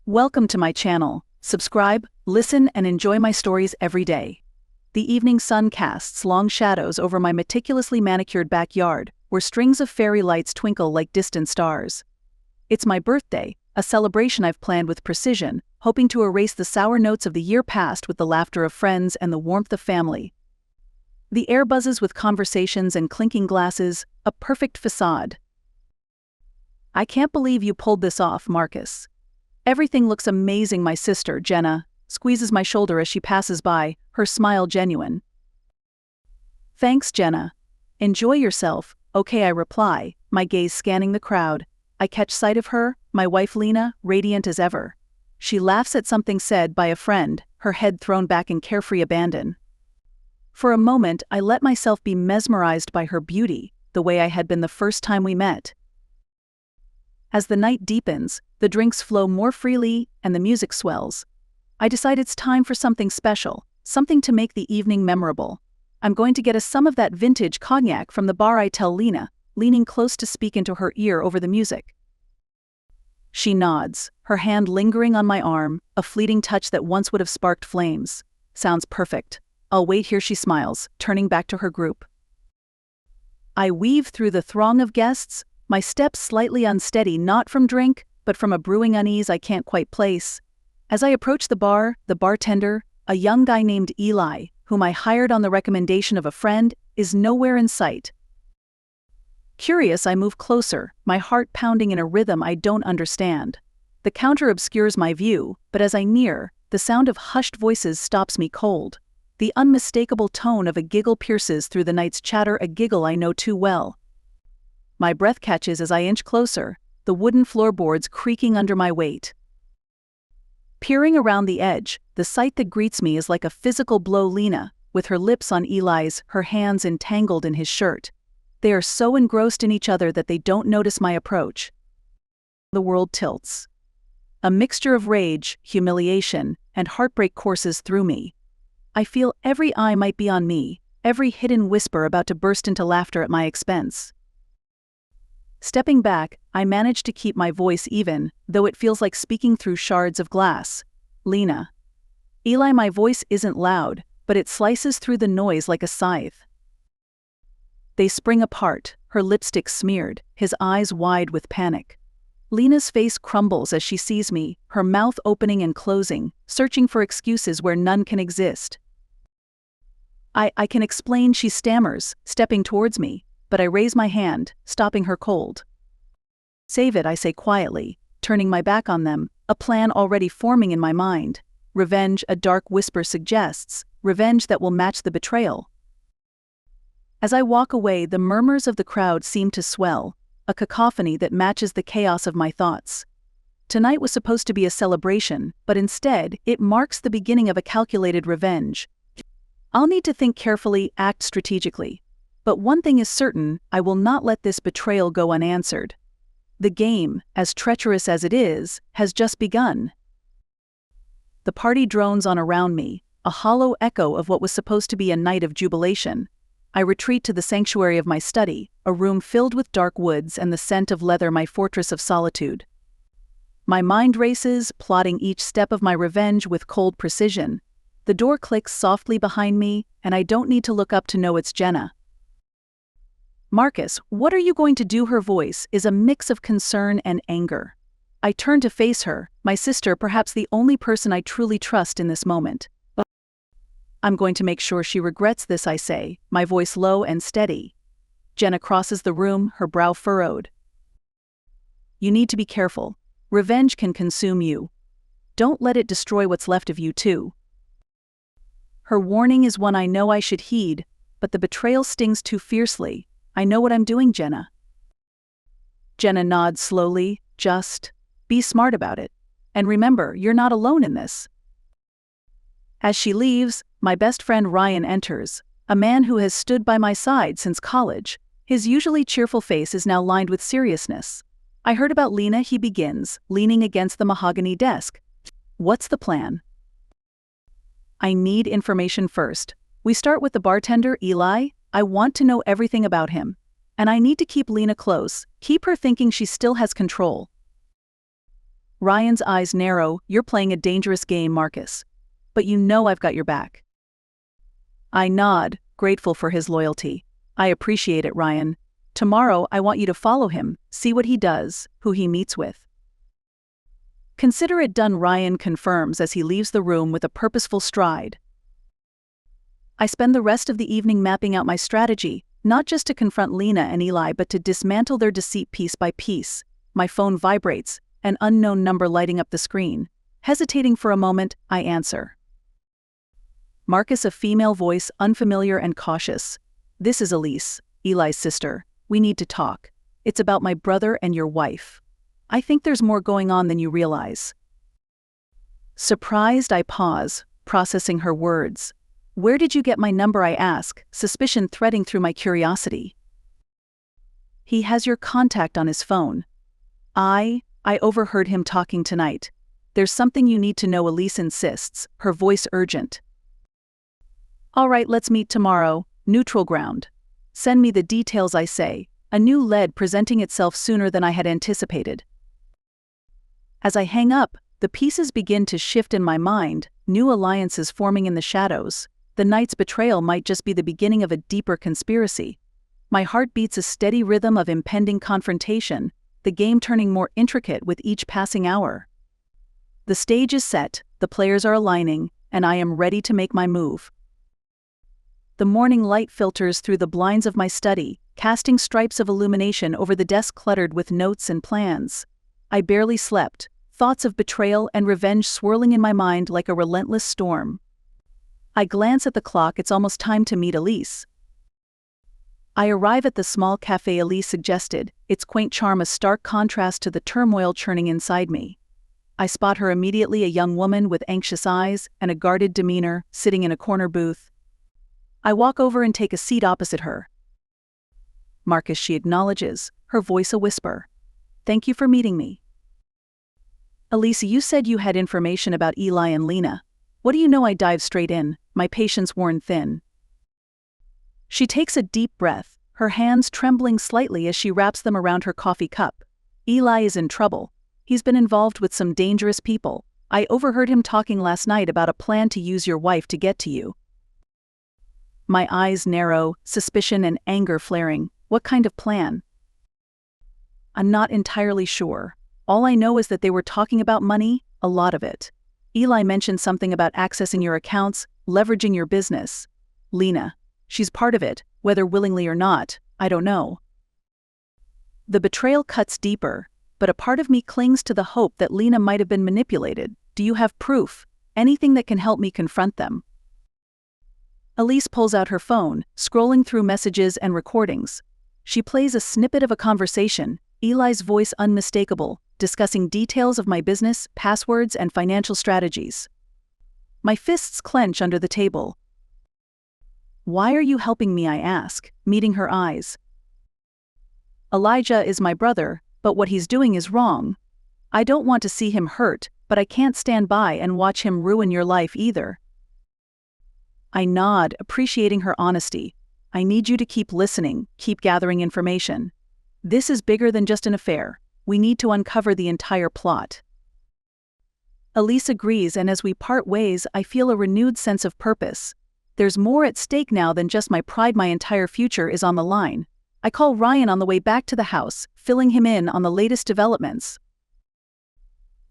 Welcome to my channel. Subscribe, listen, and enjoy my stories every day. The evening sun casts long shadows over my meticulously manicured backyard, where strings of fairy lights twinkle like distant stars. It's my birthday, a celebration I've planned with precision, hoping to erase the sour notes of the year past with the laughter of friends and the warmth of family. The air buzzes with conversations and clinking glasses, a perfect facade. "I can't believe you pulled this off, Marcus. Everything looks amazing," my sister, Jenna, squeezes my shoulder as she passes by, her smile genuine. "Thanks, Jenna. Enjoy yourself." "Okay," I reply, my gaze scanning the crowd. I catch sight of her, my wife Lena, radiant as ever. She laughs at something said by a friend, her head thrown back in carefree abandon. For a moment, I let myself be mesmerized by her beauty, the way I had been the first time we met. As the night deepens, the drinks flow more freely and the music swells. I decide it's time for something special, something to make the evening memorable. I'm going to get some of that vintage cognac from the bar, I tell Lena, leaning close to speak into her ear over the music. She nods, her hand lingering on my arm, a fleeting touch that once would have sparked flames. "Sounds perfect. I'll wait here," she smiles, turning back to her group. I weave through the throng of guests, my steps slightly unsteady, not from drink, but from a brewing unease I can't quite place. As I approach the bar, the bartender, a young guy named Eli, whom I hired on the recommendation of a friend, is nowhere in sight. Curious, I move closer, my heart pounding in a rhythm I don't understand. The counter obscures my view, but as I near, the sound of hushed voices stops me cold. The unmistakable tone of a giggle pierces through the night's chatter, a giggle I know too well. My breath catches as I inch closer, the wooden floorboards creaking under my weight. Peering around the edge, the sight that greets me is like a physical blow. Lena, with her lips on Eli's, her hands entangled in his shirt. They are so engrossed in each other that they don't notice my approach. The world tilts. A mixture of rage, humiliation, and heartbreak courses through me. I feel every eye might be on me, every hidden whisper about to burst into laughter at my expense. Stepping back, I manage to keep my voice even, though it feels like speaking through shards of glass. "Lena." "Eli." My voice isn't loud, but it slices through the noise like a scythe. They spring apart, her lipstick smeared, his eyes wide with panic. Lena's face crumbles as she sees me, her mouth opening and closing, searching for excuses where none can exist. I can explain," she stammers, stepping towards me, but I raise my hand, stopping her cold. "Save it," I say quietly, turning my back on them, a plan already forming in my mind. "Revenge," a dark whisper suggests, "revenge that will match the betrayal." As I walk away, the murmurs of the crowd seem to swell, a cacophony that matches the chaos of my thoughts. Tonight was supposed to be a celebration, but instead, it marks the beginning of a calculated revenge. I'll need to think carefully, act strategically. But one thing is certain, I will not let this betrayal go unanswered. The game, as treacherous as it is, has just begun. The party drones on around me, a hollow echo of what was supposed to be a night of jubilation. I retreat to the sanctuary of my study, a room filled with dark woods and the scent of leather, my fortress of solitude. My mind races, plotting each step of my revenge with cold precision. The door clicks softly behind me, and I don't need to look up to know it's Jenna. "Marcus, what are you going to do?" Her voice is a mix of concern and anger. I turn to face her, my sister, perhaps the only person I truly trust in this moment. "I'm going to make sure she regrets this," I say, my voice low and steady. Jenna crosses the room, her brow furrowed. "You need to be careful. Revenge can consume you. Don't let it destroy what's left of you, too." Her warning is one I know I should heed, but the betrayal stings too fiercely. "I know what I'm doing, Jenna." Jenna nods slowly, "Just be smart about it. And remember, you're not alone in this." As she leaves, my best friend Ryan enters, a man who has stood by my side since college. His usually cheerful face is now lined with seriousness. "I heard about Lena," he begins, leaning against the mahogany desk. "What's the plan?" "I need information first. We start with the bartender, Eli. I want to know everything about him. And I need to keep Lena close, keep her thinking she still has control." Ryan's eyes narrow. You're playing a dangerous game, Marcus. But you know I've got your back. I nod, grateful for his loyalty. I appreciate it, Ryan. Tomorrow I want you to follow him, see what he does, who he meets with. Consider it done, Ryan confirms as he leaves the room with a purposeful stride. I spend the rest of the evening mapping out my strategy, not just to confront Lena and Eli but to dismantle their deceit piece by piece. My phone vibrates, an unknown number lighting up the screen. Hesitating for a moment, I answer. Marcus, a female voice, unfamiliar and cautious. This is Elise, Eli's sister. We need to talk. It's about my brother and your wife. I think there's more going on than you realize. Surprised, I pause, processing her words. Where did you get my number, I ask, suspicion threading through my curiosity. He has your contact on his phone. I overheard him talking tonight. There's something you need to know, Elise insists, her voice urgent. All right, let's meet tomorrow, neutral ground. Send me the details, I say, a new lead presenting itself sooner than I had anticipated. As I hang up, the pieces begin to shift in my mind, new alliances forming in the shadows. The night's betrayal might just be the beginning of a deeper conspiracy. My heart beats a steady rhythm of impending confrontation, the game turning more intricate with each passing hour. The stage is set, the players are aligning, and I am ready to make my move. The morning light filters through the blinds of my study, casting stripes of illumination over the desk cluttered with notes and plans. I barely slept, thoughts of betrayal and revenge swirling in my mind like a relentless storm. I glance at the clock, it's almost time to meet Elise. I arrive at the small cafe Elise suggested, its quaint charm a stark contrast to the turmoil churning inside me. I spot her immediately, a young woman with anxious eyes and a guarded demeanor, sitting in a corner booth. I walk over and take a seat opposite her. Marcus, she acknowledges, her voice a whisper. Thank you for meeting me. Elise, you said you had information about Eli and Lena. What do you know? I dive straight in, my patience worn thin. She takes a deep breath, her hands trembling slightly as she wraps them around her coffee cup. Eli is in trouble. He's been involved with some dangerous people. I overheard him talking last night about a plan to use your wife to get to you. My eyes narrow, suspicion and anger flaring. What kind of plan? I'm not entirely sure. All I know is that they were talking about money, a lot of it. Eli mentioned something about accessing your accounts, leveraging your business. Lena, she's part of it, whether willingly or not, I don't know. The betrayal cuts deeper, but a part of me clings to the hope that Lena might have been manipulated. Do you have proof? Anything that can help me confront them? Elise pulls out her phone, scrolling through messages and recordings. She plays a snippet of a conversation, Eli's voice unmistakable, discussing details of my business, passwords, and financial strategies. My fists clench under the table. Why are you helping me? I ask, meeting her eyes. Elijah is my brother, but what he's doing is wrong. I don't want to see him hurt, but I can't stand by and watch him ruin your life either. I nod, appreciating her honesty. I need you to keep listening, keep gathering information. This is bigger than just an affair. We need to uncover the entire plot. Elise agrees, and as we part ways, I feel a renewed sense of purpose. There's more at stake now than just my pride. My entire future is on the line. I call Ryan on the way back to the house, filling him in on the latest developments.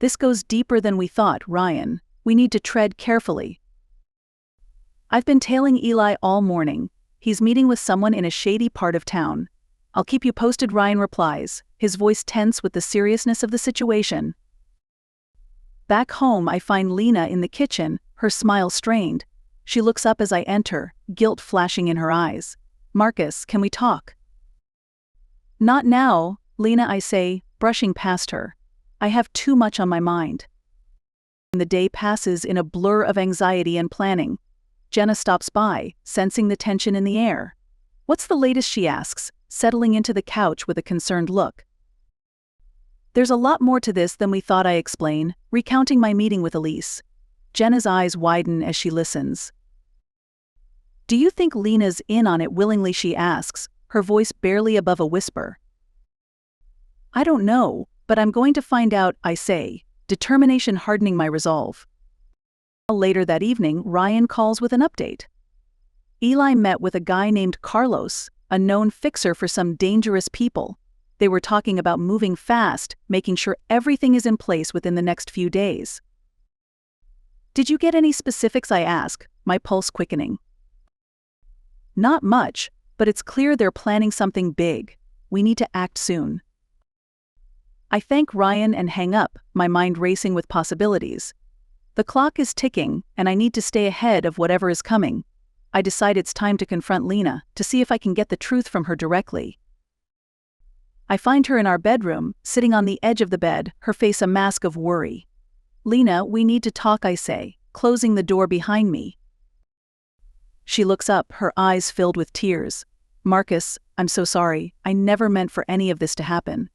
This goes deeper than we thought, Ryan. We need to tread carefully. I've been tailing Eli all morning. He's meeting with someone in a shady part of town. I'll keep you posted, Ryan replies, his voice tense with the seriousness of the situation. Back home, I find Lena in the kitchen, her smile strained. She looks up as I enter, guilt flashing in her eyes. Marcus, can we talk? Not now, Lena, I say, brushing past her. I have too much on my mind. The day passes in a blur of anxiety and planning. Jenna stops by, sensing the tension in the air. What's the latest, she asks, settling into the couch with a concerned look. There's a lot more to this than we thought, I explain, recounting my meeting with Elise. Jenna's eyes widen as she listens. Do you think Lena's in on it willingly, she asks, her voice barely above a whisper. I don't know, but I'm going to find out, I say, determination hardening my resolve. Later that evening, Ryan calls with an update. Eli met with a guy named Carlos, a known fixer for some dangerous people. They were talking about moving fast, making sure everything is in place within the next few days. Did you get any specifics? I ask, my pulse quickening. Not much, but it's clear they're planning something big. We need to act soon. I thank Ryan and hang up, my mind racing with possibilities. The clock is ticking, and I need to stay ahead of whatever is coming. I decide it's time to confront Lena, to see if I can get the truth from her directly. I find her in our bedroom, sitting on the edge of the bed, her face a mask of worry. Lena, we need to talk, I say, closing the door behind me. She looks up, her eyes filled with tears. Marcus, I'm so sorry, I never meant for any of this to happen.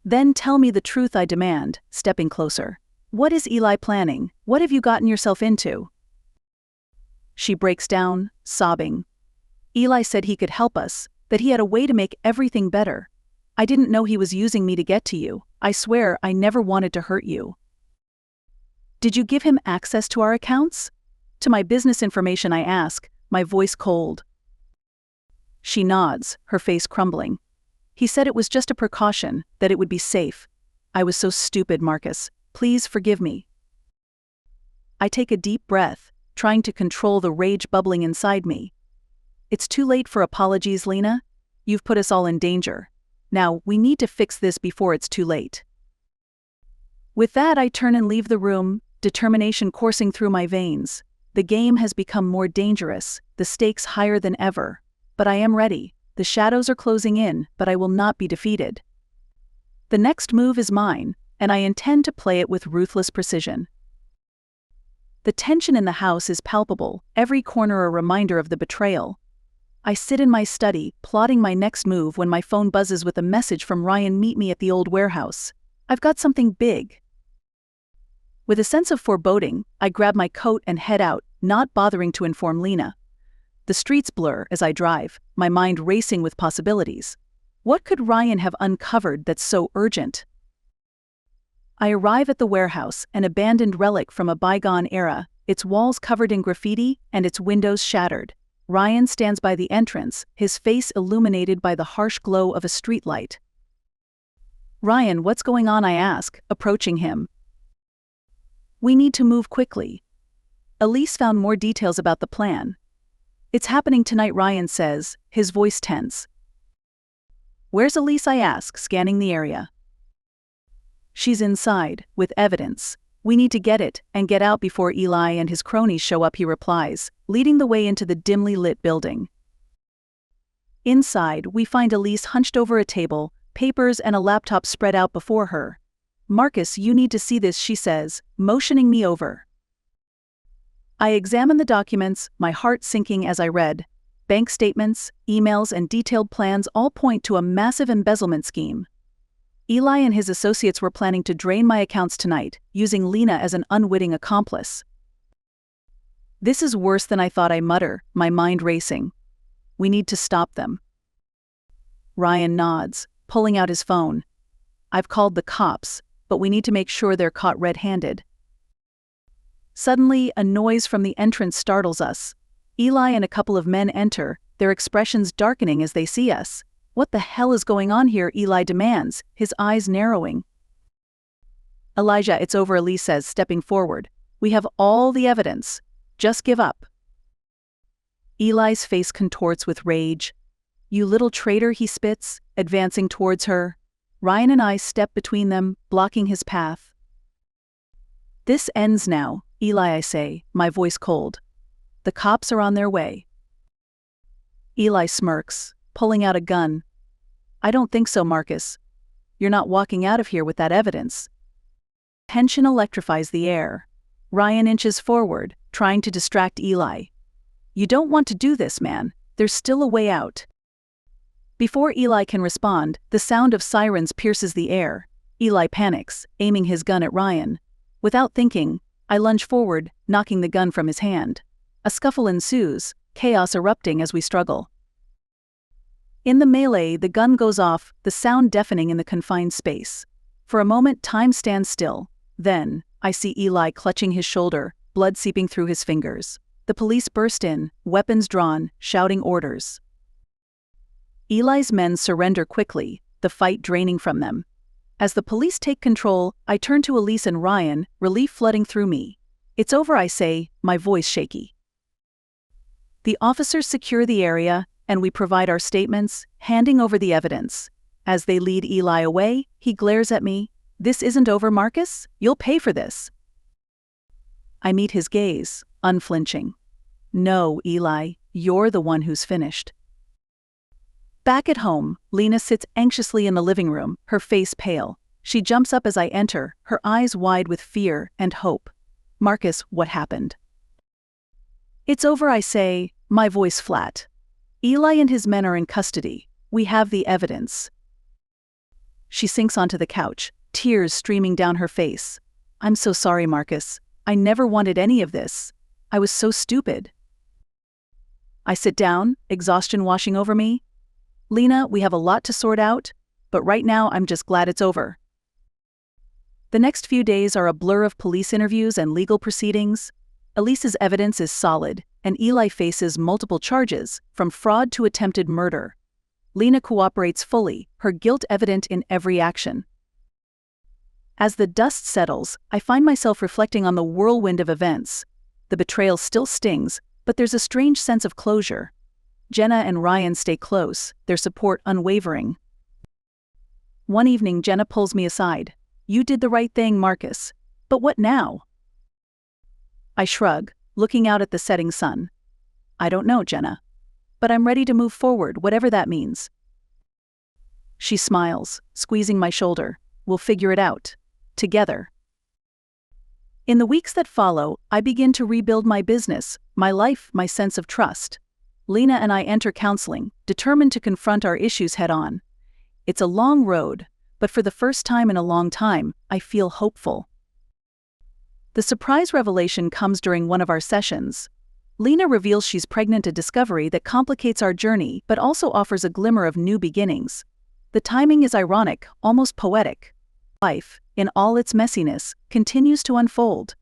Then tell me the truth, I demand, stepping closer. What is Eli planning? What have you gotten yourself into? She breaks down, sobbing. Eli said he could help us, that he had a way to make everything better. I didn't know he was using me to get to you. I swear I never wanted to hurt you. Did you give him access to our accounts? To my business information, I ask, my voice cold. She nods, her face crumbling. He said it was just a precaution, that it would be safe. I was so stupid, Marcus. Please forgive me. I take a deep breath, trying to control the rage bubbling inside me. It's too late for apologies, Lena. You've put us all in danger. Now, we need to fix this before it's too late. With that, I turn and leave the room, determination coursing through my veins. The game has become more dangerous, the stakes higher than ever. But I am ready. The shadows are closing in, but I will not be defeated. The next move is mine, and I intend to play it with ruthless precision. The tension in the house is palpable, every corner a reminder of the betrayal. I sit in my study, plotting my next move when my phone buzzes with a message from Ryan. Meet me at the old warehouse. I've got something big. With a sense of foreboding, I grab my coat and head out, not bothering to inform Lena. The streets blur as I drive, my mind racing with possibilities. What could Ryan have uncovered that's so urgent? I arrive at the warehouse, an abandoned relic from a bygone era, its walls covered in graffiti and its windows shattered. Ryan stands by the entrance, his face illuminated by the harsh glow of a streetlight. Ryan, what's going on? I ask, approaching him. We need to move quickly. Elise found more details about the plan. It's happening tonight, Ryan says, his voice tense. Where's Elise? I ask, scanning the area. She's inside, with evidence. We need to get it, and get out before Eli and his cronies show up, he replies, leading the way into the dimly lit building. Inside, we find Elise hunched over a table, papers and a laptop spread out before her. Marcus, you need to see this, she says, motioning me over. I examine the documents, my heart sinking as I read. Bank statements, emails, and detailed plans all point to a massive embezzlement scheme. Eli and his associates were planning to drain my accounts tonight, using Lena as an unwitting accomplice. This is worse than I thought, I mutter, my mind racing. We need to stop them. Ryan nods, pulling out his phone. I've called the cops, but we need to make sure they're caught red-handed. Suddenly, a noise from the entrance startles us. Eli and a couple of men enter, their expressions darkening as they see us. What the hell is going on here? Eli demands, his eyes narrowing. Elijah, it's over, Elise says, stepping forward. We have all the evidence. Just give up. Eli's face contorts with rage. You little traitor, he spits, advancing towards her. Ryan and I step between them, blocking his path. This ends now, Eli, I say, my voice cold. The cops are on their way. Eli smirks, pulling out a gun. I don't think so, Marcus. You're not walking out of here with that evidence. Tension electrifies the air. Ryan inches forward, trying to distract Eli. You don't want to do this, man. There's still a way out. Before Eli can respond, the sound of sirens pierces the air. Eli panics, aiming his gun at Ryan. Without thinking, I lunge forward, knocking the gun from his hand. A scuffle ensues, chaos erupting as we struggle. In the melee, the gun goes off, the sound deafening in the confined space. For a moment, time stands still. Then, I see Eli clutching his shoulder, blood seeping through his fingers. The police burst in, weapons drawn, shouting orders. Eli's men surrender quickly, the fight draining from them. As the police take control, I turn to Elise and Ryan, relief flooding through me. "It's over," I say, my voice shaky. The officers secure the area, and we provide our statements, handing over the evidence. As they lead Eli away, he glares at me. "This isn't over, Marcus. You'll pay for this." I meet his gaze, unflinching. "No, Eli, you're the one who's finished." Back at home, Lena sits anxiously in the living room, her face pale. She jumps up as I enter, her eyes wide with fear and hope. "Marcus, what happened?" "It's over," I say, my voice flat. "Eli and his men are in custody. We have the evidence." She sinks onto the couch, tears streaming down her face. "I'm so sorry, Marcus. I never wanted any of this. I was so stupid." I sit down, exhaustion washing over me. "Lena, we have a lot to sort out, but right now I'm just glad it's over." The next few days are a blur of police interviews and legal proceedings. Elise's evidence is solid, and Eli faces multiple charges, from fraud to attempted murder. Lena cooperates fully, her guilt evident in every action. As the dust settles, I find myself reflecting on the whirlwind of events. The betrayal still stings, but there's a strange sense of closure. Jenna and Ryan stay close, their support unwavering. One evening, Jenna pulls me aside. "You did the right thing, Marcus. But what now?" I shrug, looking out at the setting sun. "I don't know, Jenna. But I'm ready to move forward, whatever that means." She smiles, squeezing my shoulder. "We'll figure it out. Together." In the weeks that follow, I begin to rebuild my business, my life, my sense of trust. Lena and I enter counseling, determined to confront our issues head-on. It's a long road, but for the first time in a long time, I feel hopeful. The surprise revelation comes during one of our sessions. Lena reveals she's pregnant, a discovery that complicates our journey but also offers a glimmer of new beginnings. The timing is ironic, almost poetic. Life, in all its messiness, continues to unfold.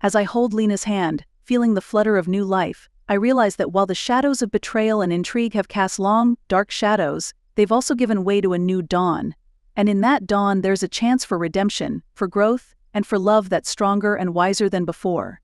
As I hold Lena's hand, feeling the flutter of new life, I realize that while the shadows of betrayal and intrigue have cast long, dark shadows, they've also given way to a new dawn. And in that dawn, there's a chance for redemption, for growth, and for love that's stronger and wiser than before.